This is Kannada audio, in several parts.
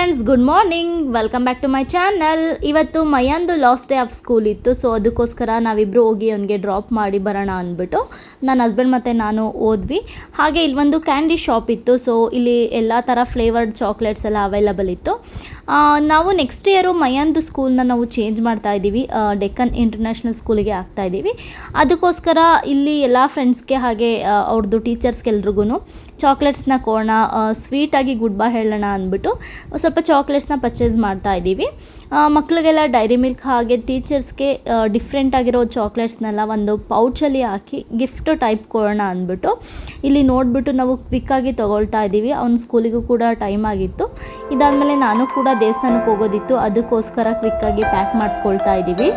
Friends, good morning. Welcome back to my channel. ಇವತ್ತು ಮಯಾಂದು ಲಾಸ್ಟ್ ಡೇ ಆಫ್ ಸ್ಕೂಲ್ ಇತ್ತು. ಸೊ ಅದಕ್ಕೋಸ್ಕರ ನಾವಿಬ್ಬರು ಹೋಗಿ ಅವನಿಗೆ ಡ್ರಾಪ್ ಮಾಡಿ ಬರೋಣ ಅಂದ್ಬಿಟ್ಟು ನನ್ನ ಹಸ್ಬೆಂಡ್ ಮತ್ತು ನಾನು ಹೋದ್ವಿ. ಹಾಗೆ ಇಲ್ಲಿ ಒಂದು ಕ್ಯಾಂಡಿ ಶಾಪ್ ಇತ್ತು. ಸೊ ಇಲ್ಲಿ ಎಲ್ಲ ಥರ ಫ್ಲೇವರ್ಡ್ ಚಾಕ್ಲೇಟ್ಸ್ ಎಲ್ಲ ಅವೈಲಬಲ್ ಇತ್ತು. ನಾವು ನೆಕ್ಸ್ಟ್ ಇಯರು ಮಯಾಂದು ಸ್ಕೂಲ್ನ ನಾವು ಚೇಂಜ್ ಮಾಡ್ತಾ ಇದ್ದೀವಿ. ಡೆಕ್ಕನ್ ಇಂಟರ್ನ್ಯಾಷನಲ್ ಸ್ಕೂಲಿಗೆ ಆಗ್ತಾ ಇದ್ದೀವಿ. ಅದಕ್ಕೋಸ್ಕರ ಇಲ್ಲಿ ಎಲ್ಲ ಫ್ರೆಂಡ್ಸ್ಗೆ ಹಾಗೆ ಅವ್ರದ್ದು ಟೀಚರ್ಸ್ಗೆಲ್ರಿಗೂ ಚಾಕ್ಲೇಟ್ಸ್ನ ಕೊಡೋಣ, ಸ್ವೀಟಾಗಿ ಗುಡ್ ಬೈ ಹೇಳೋಣ ಅಂದ್ಬಿಟ್ಟು ಸ್ವಲ್ಪ ಚಾಕ್ಲೇಟ್ಸ್ನ ಪರ್ಚೇಸ್ ಮಾಡ್ತಾ ಇದ್ದೀವಿ. ಮಕ್ಕಳಿಗೆಲ್ಲ ಡೈರಿ ಮಿಲ್ಕ್ ಹಾಗೆ ಟೀಚರ್ಸ್ಗೆ ಡಿಫ್ರೆಂಟ್ ಆಗಿರೋ ಚಾಕ್ಲೇಟ್ಸ್ನೆಲ್ಲ ಒಂದು ಪೌಚಲ್ಲಿ ಹಾಕಿ ಗಿಫ್ಟ್ ಟೈಪ್ ಕೊಡೋಣ ಅಂದ್ಬಿಟ್ಟು ಇಲ್ಲಿ ನೋಡಿಬಿಟ್ಟು ನಾವು ಕ್ವಿಕ್ಕಾಗಿ ತೊಗೊಳ್ತಾ ಇದ್ದೀವಿ. ಅವ್ನ ಸ್ಕೂಲಿಗೂ ಕೂಡ ಟೈಮ್ ಆಗಿತ್ತು. ಇದಾದಮೇಲೆ ನಾನು ಕೂಡ ದೇವಸ್ಥಾನಕ್ಕೆ ಹೋಗೋದಿತ್ತು. ಅದಕ್ಕೋಸ್ಕರ ಕ್ವಿಕ್ಕಾಗಿ ಪ್ಯಾಕ್ ಮಾಡಿಸ್ಕೊಳ್ತಾ ಇದ್ದೀವಿ.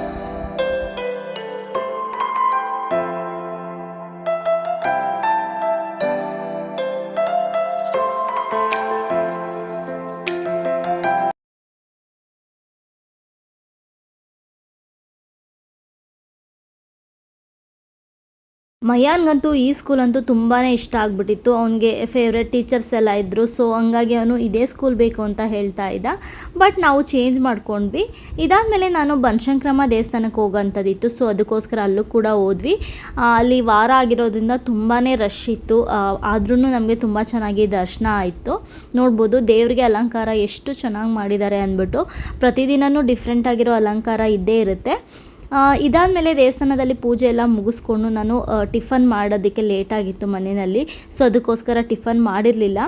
ಮಯಾನ್ಗಂತೂ ಈ ಸ್ಕೂಲ್ ಅಂತೂ ತುಂಬಾ ಇಷ್ಟ ಆಗಿಬಿಟ್ಟಿತ್ತು. ಅವನಿಗೆ ಫೇವ್ರೆಟ್ ಟೀಚರ್ಸ್ ಎಲ್ಲ ಇದ್ದರು. ಸೊ ಹಂಗಾಗಿ ಅವನು ಇದೇ ಸ್ಕೂಲ್ ಬೇಕು ಅಂತ ಹೇಳ್ತಾ ಇದ್ದ. ಬಟ್ ನಾವು ಚೇಂಜ್ ಮಾಡ್ಕೊಂಡ್ವಿ. ಇದಾದಮೇಲೆ ನಾನು ಬನಶಂಕರಮ್ಮ ದೇವಸ್ಥಾನಕ್ಕೆ ಹೋಗೋಂಥದ್ದಿತ್ತು. ಸೊ ಅದಕ್ಕೋಸ್ಕರ ಅಲ್ಲೂ ಕೂಡ ಹೋದ್ವಿ. ಅಲ್ಲಿ ವಾರ ಆಗಿರೋದ್ರಿಂದ ತುಂಬಾ ರಶ್ ಇತ್ತು. ಆದ್ರೂ ನಮಗೆ ತುಂಬ ಚೆನ್ನಾಗಿ ದರ್ಶನ ಆಯಿತು. ನೋಡ್ಬೋದು ದೇವರಿಗೆ ಅಲಂಕಾರ ಎಷ್ಟು ಚೆನ್ನಾಗಿ ಮಾಡಿದ್ದಾರೆ ಅಂದ್ಬಿಟ್ಟು. ಪ್ರತಿದಿನವೂ ಡಿಫ್ರೆಂಟ್ ಆಗಿರೋ ಅಲಂಕಾರ ಇದ್ದೇ ಇರುತ್ತೆ. ಇದಾದಮೇಲೆ ದೇವಸ್ಥಾನದಲ್ಲಿ ಪೂಜೆ ಎಲ್ಲ ಮುಗಿಸ್ಕೊಂಡು ನಾನು ಟಿಫನ್ ಮಾಡೋದಕ್ಕೆ ಲೇಟಾಗಿತ್ತು ಮನೆಯಲ್ಲಿ. ಸೊ ಅದಕ್ಕೋಸ್ಕರ ಟಿಫನ್ ಮಾಡಿರಲಿಲ್ಲ.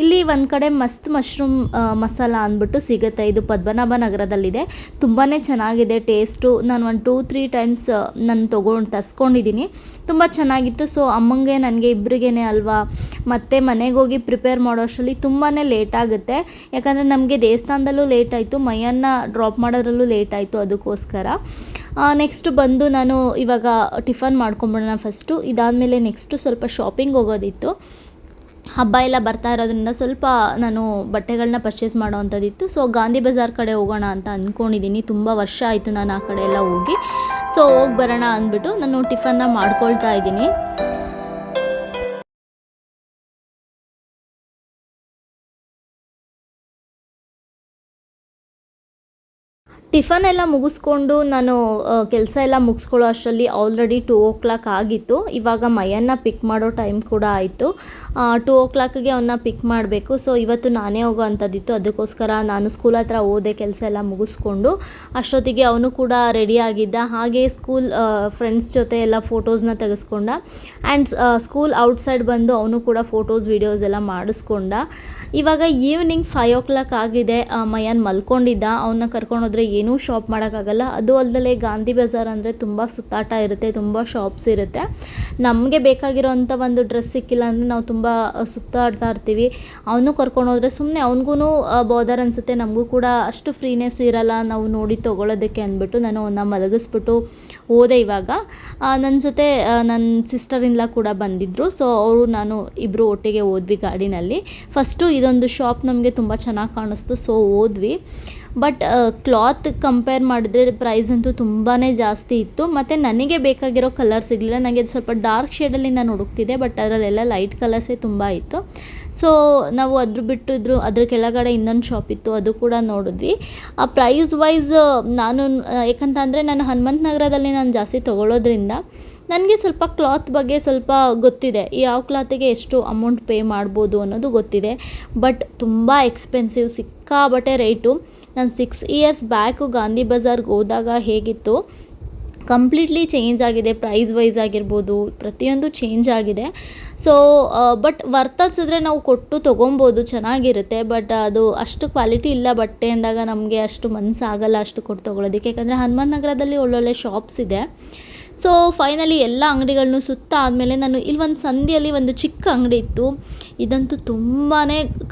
ಇಲ್ಲಿ ಒಂದು ಕಡೆ ಮಸ್ತ್ ಮಶ್ರೂಮ್ ಮಸಾಲ ಅಂದ್ಬಿಟ್ಟು ಸಿಗುತ್ತೆ. ಇದು ಪದ್ಮನಾಭ ನಗರದಲ್ಲಿದೆ. ತುಂಬಾ ಚೆನ್ನಾಗಿದೆ ಟೇಸ್ಟು. ನಾನು 1-2-3 ಟೈಮ್ಸ್ ನಾನು ತರಿಸ್ಕೊಂಡಿದ್ದೀನಿ. ತುಂಬ ಚೆನ್ನಾಗಿತ್ತು. ಸೊ ಅಮ್ಮಂಗೆ ನನಗೆ ಇಬ್ಬರಿಗೇನೆ ಅಲ್ವಾ, ಮತ್ತು ಮನೆಗೆ ಹೋಗಿ ಪ್ರಿಪೇರ್ ಮಾಡೋ ಅಷ್ಟರಲ್ಲಿ ತುಂಬಾ ಲೇಟ್ ಆಗುತ್ತೆ. ಯಾಕಂದರೆ ನಮಗೆ ದೇವಸ್ಥಾನದಲ್ಲೂ ಲೇಟ್ ಆಯಿತು, ಮೈಯನ್ನ ಡ್ರಾಪ್ ಮಾಡೋದ್ರಲ್ಲೂ ಲೇಟ್ ಆಯಿತು. ಅದಕ್ಕೋಸ್ಕರ ನೆಕ್ಸ್ಟು ಬಂದು ನಾನು ಇವಾಗ ಟಿಫನ್ ಮಾಡ್ಕೊಂಬಿಡೋಣ ಫಸ್ಟು. ಇದಾದಮೇಲೆ ನೆಕ್ಸ್ಟು ಸ್ವಲ್ಪ ಶಾಪಿಂಗ್ ಹೋಗೋದಿತ್ತು. ಹಬ್ಬ ಎಲ್ಲ ಬರ್ತಾ ಇರೋದ್ರಿಂದ ಸ್ವಲ್ಪ ನಾನು ಬಟ್ಟೆಗಳನ್ನ ಪರ್ಚೇಸ್ ಮಾಡೋ ಅಂಥದ್ದಿತ್ತು. ಸೊ ಗಾಂಧಿ ಬಜಾರ್ ಕಡೆ ಹೋಗೋಣ ಅಂತ ಅಂದ್ಕೊಂಡಿದ್ದೀನಿ. ತುಂಬ ವರ್ಷ ಆಯಿತು ನಾನು ಆ ಕಡೆ ಎಲ್ಲ ಹೋಗಿ. ಸೊ ಹೋಗಿ ಬರೋಣ ಅಂದ್ಬಿಟ್ಟು ನಾನು ಟಿಫನ್ನ ಮಾಡ್ಕೊಳ್ತಾ ಇದ್ದೀನಿ. ಟಿಫನ್ ಎಲ್ಲ ಮುಗಿಸ್ಕೊಂಡು ನಾನು ಕೆಲಸ ಎಲ್ಲ ಮುಗಿಸ್ಕೊಳ್ಳೋ ಅಷ್ಟರಲ್ಲಿ ಆಲ್ರೆಡಿ 2 o'clock ಆಗಿತ್ತು. ಇವಾಗ ಮೈಯನ್ನ ಪಿಕ್ ಮಾಡೋ ಟೈಮ್ ಕೂಡ ಆಯಿತು. 2 o'clockಗೆ ಅವನ್ನ ಪಿಕ್ ಮಾಡಬೇಕು. ಸೊ ಇವತ್ತು ನಾನೇ ಹೋಗೋ ಅಂಥದ್ದಿತ್ತು. ಅದಕ್ಕೋಸ್ಕರ ನಾನು ಸ್ಕೂಲ್ ಹತ್ರ ಹೋದೆ, ಕೆಲಸ ಎಲ್ಲ ಮುಗಿಸ್ಕೊಂಡು. ಅಷ್ಟೊತ್ತಿಗೆ ಅವನು ಕೂಡ ರೆಡಿ ಆಗಿದ್ದ. ಹಾಗೆ ಸ್ಕೂಲ್ ಫ್ರೆಂಡ್ಸ್ ಜೊತೆ ಎಲ್ಲ ಫೋಟೋಸ್ನ ತೆಗೆಸ್ಕೊಂಡ. ಆ್ಯಂಡ್ ಸ್ಕೂಲ್ ಔಟ್ಸೈಡ್ ಬಂದು ಅವನು ಕೂಡ ಫೋಟೋಸ್ ವೀಡಿಯೋಸ್ ಎಲ್ಲ ಮಾಡಿಸ್ಕೊಂಡ. ಇವಾಗ ಈವ್ನಿಂಗ್ 5 o'clock ಆಗಿದೆ. ಮಯಾನ್ ಮಲ್ಕೊಂಡಿದ್ದ. ಅವನ್ನ ಕರ್ಕೊಂಡೋದ್ರೆ ಏನೂ ಶಾಪ್ ಮಾಡೋಕ್ಕಾಗಲ್ಲ. ಅದು ಅಲ್ಲದೆ ಗಾಂಧಿ ಬಜಾರ್ ಅಂದರೆ ತುಂಬ ಸುತ್ತಾಟ ಇರುತ್ತೆ, ತುಂಬ ಶಾಪ್ಸ್ ಇರುತ್ತೆ. ನಮಗೆ ಬೇಕಾಗಿರೋಂಥ ಒಂದು ಡ್ರೆಸ್ ಸಿಕ್ಕಿಲ್ಲ ಅಂದರೆ ನಾವು ತುಂಬ ಸುತ್ತಾಡ್ತಾ ಇರ್ತೀವಿ. ಅವನು ಕರ್ಕೊಂಡೋದ್ರೆ ಸುಮ್ಮನೆ ಅವನಿಗೂ ಬೋದರ್ ಅನಿಸುತ್ತೆ, ನಮಗೂ ಕೂಡ ಅಷ್ಟು ಫ್ರೀನೆಸ್ ಇರಲ್ಲ ನಾವು ನೋಡಿ ತೊಗೊಳೋದಕ್ಕೆ ಅಂದ್ಬಿಟ್ಟು ನಾನು ಅವನ್ನ ಮಲಗಿಸ್ಬಿಟ್ಟು ಹೋದೆ. ಇವಾಗ ನನ್ನ ಜೊತೆ ನನ್ನ ಸಿಸ್ಟರ್ ಇನ್ ಲಾ ಕೂಡ ಬಂದಿದ್ದರು. ಸೊ ಅವರು ನಾನು ಇಬ್ಬರು ಒಟ್ಟಿಗೆ ಹೋದ್ವಿ ಗಾಡಿನಲ್ಲಿ. ಫಸ್ಟು ಇದೊಂದು ಶಾಪ್ ನಮಗೆ ತುಂಬ ಚೆನ್ನಾಗಿ ಕಾಣಿಸ್ತು. ಸೊ ಹೋದ್ವಿ. ಬಟ್ ಕ್ಲಾತ್ ಕಂಪೇರ್ ಮಾಡಿದ್ರೆ ಪ್ರೈಸ್ ಅಂತೂ ತುಂಬಾ ಜಾಸ್ತಿ ಇತ್ತು. ಮತ್ತು ನನಗೆ ಬೇಕಾಗಿರೋ ಕಲರ್ ಸಿಗಲಿಲ್ಲ. ನನಗೆ ಸ್ವಲ್ಪ ಡಾರ್ಕ್ ಶೇಡಲ್ಲಿ ನಾನು ಹುಡುಕ್ತಿದ್ದೆ, ಬಟ್ ಅದರಲ್ಲೆಲ್ಲ ಲೈಟ್ ಕಲರ್ಸೇ ತುಂಬ ಇತ್ತು. ಸೊ ನಾವು ಅದ್ರ ಕೆಳಗಡೆ ಇನ್ನೊಂದು ಶಾಪ್ ಇತ್ತು, ಅದು ಕೂಡ ನೋಡಿದ್ವಿ. ಆ ಪ್ರೈಸ್ ವೈಸ್ ನಾನು ಯಾಕಂತಂದರೆ ನಾನು ಹನುಮಂತ ನಗರದಲ್ಲಿ ನಾನು ಜಾಸ್ತಿ ತೊಗೊಳೋದ್ರಿಂದ ನನಗೆ ಸ್ವಲ್ಪ ಕ್ಲಾತ್ ಬಗ್ಗೆ ಸ್ವಲ್ಪ ಗೊತ್ತಿದೆ. ಯಾವ ಕ್ಲಾತಿಗೆ ಎಷ್ಟು ಅಮೌಂಟ್ ಪೇ ಮಾಡ್ಬೋದು ಅನ್ನೋದು ಗೊತ್ತಿದೆ. ಬಟ್ ತುಂಬ ಎಕ್ಸ್ಪೆನ್ಸಿವ್, ಸಿಕ್ಕಾಬಟ್ಟೆ ರೇಟು. ನಾನು 6 years ಬ್ಯಾಕು ಗಾಂಧಿ ಬಜಾರ್ಗೆ ಹೋದಾಗ ಹೇಗಿತ್ತು ಕಂಪ್ಲೀಟ್ಲಿ ಚೇಂಜ್ ಆಗಿದೆ. ಪ್ರೈಸ್ ವೈಸ್ ಆಗಿರ್ಬೋದು, ಪ್ರತಿಯೊಂದು ಚೇಂಜ್ ಆಗಿದೆ. ಸೊ ಬಟ್ ವರ್ತ್ ಅನ್ಸಿದ್ರೆ ನಾವು ಕೊಟ್ಟು ತೊಗೊಬೋದು, ಚೆನ್ನಾಗಿರುತ್ತೆ. ಬಟ್ ಅದು ಅಷ್ಟು ಕ್ವಾಲಿಟಿ ಇಲ್ಲ ಬಟ್ಟೆ ಅಂದಾಗ ನಮಗೆ ಅಷ್ಟು ಮನಸ್ಸಾಗಲ್ಲ ಅಷ್ಟು ಕೊಟ್ಟು ತೊಗೊಳೋದಕ್ಕೆ. ಯಾಕಂದರೆ ಹನುಮಂತ ನಗರದಲ್ಲಿ ಒಳ್ಳೊಳ್ಳೆ ಶಾಪ್ಸ್ ಇದೆ. ಸೊ ಫೈನಲಿ ಎಲ್ಲ ಅಂಗಡಿಗಳನ್ನೂ ಸುತ್ತ ಆದಮೇಲೆ ನಾನು ಇಲ್ಲಿ ಒಂದು ಸಂಧಿಯಲ್ಲಿ ಒಂದು ಚಿಕ್ಕ ಅಂಗಡಿ ಇತ್ತು. ಇದಂತೂ ತುಂಬಾ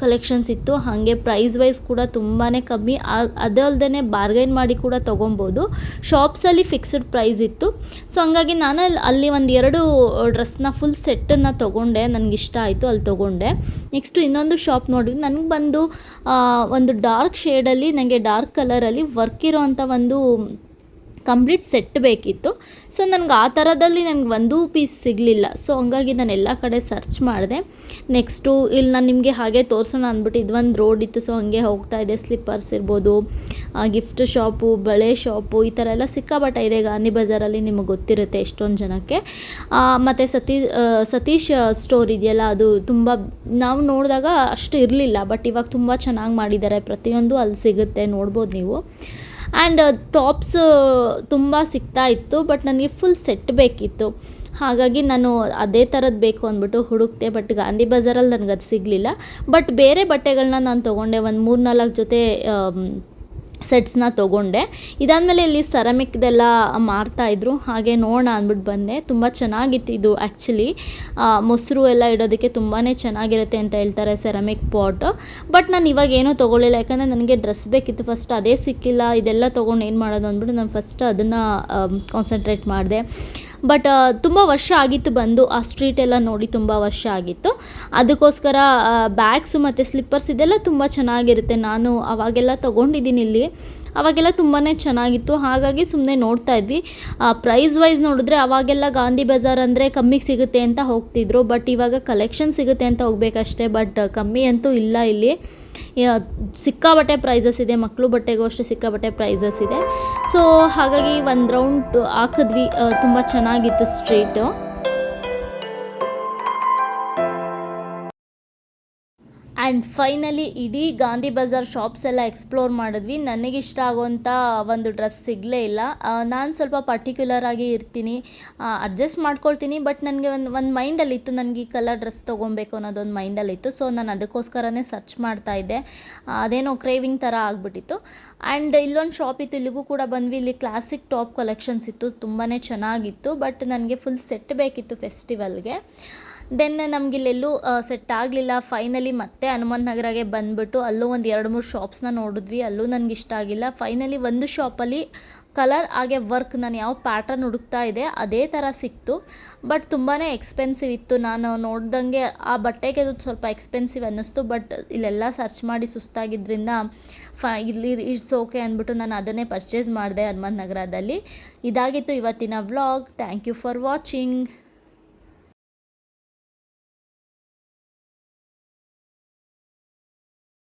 ಕಲೆಕ್ಷನ್ಸ್ ಇತ್ತು. ಹಾಗೆ ಪ್ರೈಸ್ ವೈಸ್ ಕೂಡ ತುಂಬಾ ಕಮ್ಮಿ. ಅದಲ್ಲದೆ ಬಾರ್ಗೈನ್ ಮಾಡಿ ಕೂಡ ತೊಗೊಬೋದು. ಶಾಪ್ಸಲ್ಲಿ ಫಿಕ್ಸ್ಡ್ ಪ್ರೈಸ್ ಇತ್ತು. ಸೊ ಹಂಗಾಗಿ ನಾನು ಅಲ್ಲಿ 1-2 ಡ್ರೆಸ್ನ ಫುಲ್ ಸೆಟ್ಟನ್ನು ತೊಗೊಂಡೆ. ನನಗಿಷ್ಟ ಆಯಿತು, ಅಲ್ಲಿ ತೊಗೊಂಡೆ. ನೆಕ್ಸ್ಟು ಇನ್ನೊಂದು ಶಾಪ್ ನೋಡಿ, ನನಗೆ ಬಂದು ಒಂದು ಡಾರ್ಕ್ ಶೇಡಲ್ಲಿ, ನನಗೆ ಡಾರ್ಕ್ ಕಲರಲ್ಲಿ ವರ್ಕ್ ಇರೋ ಅಂಥ ಒಂದು ಕಂಪ್ಲೀಟ್ ಸೆಟ್ ಬೇಕಿತ್ತು. ಸೊ ನನಗೆ ಆ ಥರದಲ್ಲಿ ನನಗೆ ಒಂದೂ ಪೀಸ್ ಸಿಗಲಿಲ್ಲ. ಸೊ ಹಂಗಾಗಿ ನಾನು ಎಲ್ಲ ಕಡೆ ಸರ್ಚ್ ಮಾಡಿದೆ. ನೆಕ್ಸ್ಟು ಇಲ್ಲಿ ನಾನು ನಿಮಗೆ ಹಾಗೆ ತೋರಿಸೋಣ ಅಂದ್ಬಿಟ್ಟು ಇದೊಂದು ರೋಡ್ ಇತ್ತು. ಸೊ ಹಾಗೆ ಹೋಗ್ತಾ ಇದೆ. ಸ್ಲಿಪ್ಪರ್ಸ್ ಇರ್ಬೋದು, ಗಿಫ್ಟ್ ಶಾಪು, ಬಳೆ ಶಾಪು, ಈ ಥರ ಎಲ್ಲ ಸಿಕ್ಕಾಪಟ್ಟೆ ಇದೆ ಗಾಂಧಿ ಬಜಾರಲ್ಲಿ. ನಿಮಗೆ ಗೊತ್ತಿರುತ್ತೆ ಎಷ್ಟೊಂದು ಜನಕ್ಕೆ. ಮತ್ತು ಸತೀಶ್ ಸ್ಟೋರ್ ಇದೆಯಲ್ಲ, ಅದು ತುಂಬ ನಾವು ನೋಡಿದಾಗ ಅಷ್ಟು ಇರಲಿಲ್ಲ, ಬಟ್ ಇವಾಗ ತುಂಬ ಚೆನ್ನಾಗಿ ಮಾಡಿದ್ದಾರೆ. ಪ್ರತಿಯೊಂದು ಅಲ್ಲಿ ಸಿಗುತ್ತೆ, ನೋಡ್ಬೋದು ನೀವು. ಆ್ಯಂಡ್ ಟಾಪ್ಸ್ ತುಂಬ ಸಿಗ್ತಾ ಇತ್ತು, ಬಟ್ ನನಗೆ ಫುಲ್ ಸೆಟ್ ಬೇಕಿತ್ತು. ಹಾಗಾಗಿ ನಾನು ಅದೇ ಥರದ್ದು ಬೇಕು ಅಂದ್ಬಿಟ್ಟು ಹುಡುಕ್ತೆ, ಬಟ್ ಗಾಂಧಿ ಬಜಾರಲ್ಲಿ ನನಗೆ ಅದು ಸಿಗಲಿಲ್ಲ. ಬಟ್ ಬೇರೆ ಬಟ್ಟೆಗಳನ್ನ ನಾನು ತೊಗೊಂಡೆ, ಒಂದು 3-4 ಜೊತೆ ಸೆಟ್ಸ್ನ ತೊಗೊಂಡೆ. ಇದಾದಮೇಲೆ ಇಲ್ಲಿ ಸೆರಾಮಿಕ್ದೆಲ್ಲ ಮಾರ್ತಾಯಿದ್ರು, ಹಾಗೆ ನೋಡೋಣ ಅಂದ್ಬಿಟ್ಟು ಬಂದೆ. ತುಂಬ ಚೆನ್ನಾಗಿತ್ತು ಇದು ಆ್ಯಕ್ಚುಲಿ. ಮೊಸರು ಎಲ್ಲ ಇಡೋದಕ್ಕೆ ತುಂಬಾ ಚೆನ್ನಾಗಿರುತ್ತೆ ಅಂತ ಹೇಳ್ತಾರೆ ಸೆರಾಮಿಕ್ ಪಾಟ್. ಬಟ್ ನಾನು ಇವಾಗ ಏನೂ ತೊಗೊಳ್ಳಿಲ್ಲ, ಯಾಕಂದರೆ ನನಗೆ ಡ್ರೆಸ್ ಬೇಕಿತ್ತು. ಫಸ್ಟ್ ಅದೇ ಸಿಕ್ಕಿಲ್ಲ, ಇದೆಲ್ಲ ತೊಗೊಂಡು ಏನು ಮಾಡೋದು ಅಂದ್ಬಿಟ್ಟು ನಾನು ಫಸ್ಟ್ ಅದನ್ನು ಕಾನ್ಸಂಟ್ರೇಟ್ ಮಾಡಿದೆ. ಬಟ್ ತುಂಬ ವರ್ಷ ಆಗಿತ್ತು ಬಂದು, ಆ ಸ್ಟ್ರೀಟೆಲ್ಲ ನೋಡಿ ತುಂಬ ವರ್ಷ ಆಗಿತ್ತು. ಅದಕ್ಕೋಸ್ಕರ ಬ್ಯಾಗ್ಸು ಮತ್ತು ಸ್ಲಿಪ್ಪರ್ಸ್ ಇದೆಲ್ಲ ತುಂಬ ಚೆನ್ನಾಗಿರುತ್ತೆ. ನಾನು ಅವಾಗೆಲ್ಲ ತೊಗೊಂಡಿದ್ದೀನಿ ಇಲ್ಲಿ, ಅವಾಗೆಲ್ಲ ತುಂಬಾ ಚೆನ್ನಾಗಿತ್ತು. ಹಾಗಾಗಿ ಸುಮ್ಮನೆ ನೋಡ್ತಾ ಇದ್ವಿ. ಪ್ರೈಸ್ ವೈಸ್ ನೋಡಿದ್ರೆ ಅವಾಗೆಲ್ಲ ಗಾಂಧಿ ಬಜಾರ್ ಅಂದರೆ ಕಮ್ಮಿಗೆ ಸಿಗುತ್ತೆ ಅಂತ ಹೋಗ್ತಿದ್ರು, ಬಟ್ ಇವಾಗ ಕಲೆಕ್ಷನ್ ಸಿಗುತ್ತೆ ಅಂತ ಹೋಗ್ಬೇಕಷ್ಟೇ. ಬಟ್ ಕಮ್ಮಿ ಅಂತೂ ಇಲ್ಲ ಇಲ್ಲಿ. ಸಿಕ್ಕಾಬಟ್ಟೆ ಪ್ರೈಸಸ್ ಇದೆ, ಮಕ್ಕಳು ಬಟ್ಟೆಗೂ ಅಷ್ಟೇ ಸಿಕ್ಕಾಬಟ್ಟೆ ಪ್ರೈಸಸ್ ಇದೆ. ಸೊ ಹಾಗಾಗಿ ಒಂದು ರೌಂಡ್ ಹಾಕಿದ್ವಿ. ತುಂಬ ಚೆನ್ನಾಗಿತ್ತು ಸ್ಟ್ರೀಟು. ಆ್ಯಂಡ್ ಫೈನಲಿ ಇಡೀ ಗಾಂಧಿ ಬಜಾರ್ ಶಾಪ್ಸ್ ಎಲ್ಲ ಎಕ್ಸ್ಪ್ಲೋರ್ ಮಾಡಿದ್ವಿ. ನನಗಿಷ್ಟ ಆಗೋವಂಥ ಒಂದು ಡ್ರೆಸ್ ಸಿಗಲೇ ಇಲ್ಲ. ನಾನು ಸ್ವಲ್ಪ ಪರ್ಟಿಕ್ಯುಲರ್ ಆಗಿ ಇರ್ತೀನಿ, ಅಡ್ಜಸ್ಟ್ ಮಾಡ್ಕೊಳ್ತೀನಿ. ಬಟ್ ನನಗೆ ಒಂದು ಮೈಂಡಲ್ಲಿತ್ತು, ನನಗೆ ಈ ಕಲರ್ ಡ್ರೆಸ್ ತೊಗೊಬೇಕು ಅನ್ನೋದೊಂದು ಮೈಂಡಲ್ಲಿತ್ತು. ಸೊ ನಾನು ಅದಕ್ಕೋಸ್ಕರನೇ ಸರ್ಚ್ ಮಾಡ್ತಾಯಿದ್ದೆ. ಅದೇನೋ ಕ್ರೇವಿಂಗ್ ಥರ ಆಗಿಬಿಟ್ಟಿತ್ತು. ಆ್ಯಂಡ್ ಇಲ್ಲೊಂದು ಶಾಪ್ ಇತ್ತು, ಇಲ್ಲಿಗೂ ಕೂಡ ಬಂದ್ವಿ. ಇಲ್ಲಿ ಕ್ಲಾಸಿಕ್ ಟಾಪ್ ಕಲೆಕ್ಷನ್ಸ್ ಇತ್ತು, ತುಂಬಾ ಚೆನ್ನಾಗಿತ್ತು. ಬಟ್ ನನಗೆ ಫುಲ್ ಸೆಟ್ ಬೇಕಿತ್ತು ಫೆಸ್ಟಿವಲ್ಗೆ. ದೆನ್ ನಮಗಿಲ್ಲೆಲ್ಲೂ ಸೆಟ್ ಆಗಲಿಲ್ಲ. ಫೈನಲಿ ಮತ್ತೆ ಹನುಮಂತ ನಗರಗೆ ಬಂದುಬಿಟ್ಟು ಅಲ್ಲೂ ಒಂದು 2-3 ಶಾಪ್ಸ್ನ ನೋಡಿದ್ವಿ, ಅಲ್ಲೂ ನನಗೆ ಇಷ್ಟ ಆಗಿಲ್ಲ. ಫೈನಲಿ ಒಂದು ಶಾಪಲ್ಲಿ ಕಲರ್ ಹಾಗೆ ವರ್ಕ್, ನಾನು ಯಾವ ಪ್ಯಾಟರ್ನ್ ಹುಡುಕ್ತಾ ಇದೆ ಅದೇ ಥರ ಸಿಕ್ತು. ಬಟ್ ತುಂಬಾ ಎಕ್ಸ್ಪೆನ್ಸಿವ್ ಇತ್ತು. ನಾನು ನೋಡ್ದಂಗೆ ಆ ಬಟ್ಟೆಗೆ ಅದು ಸ್ವಲ್ಪ ಎಕ್ಸ್ಪೆನ್ಸಿವ್ ಅನ್ನಿಸ್ತು. ಬಟ್ ಇಲ್ಲೆಲ್ಲ ಸರ್ಚ್ ಮಾಡಿ ಸುಸ್ತಾಗಿದ್ದರಿಂದ ಇಲ್ಲಿ ಇಟ್ಸ್ ಓಕೆ ಅಂದ್ಬಿಟ್ಟು ನಾನು ಅದನ್ನೇ ಪರ್ಚೇಸ್ ಮಾಡಿದೆ ಹನುಮಂತ ನಗರದಲ್ಲಿ. ಇದಾಗಿತ್ತು ಇವತ್ತಿನ vlog. Thank you for watching.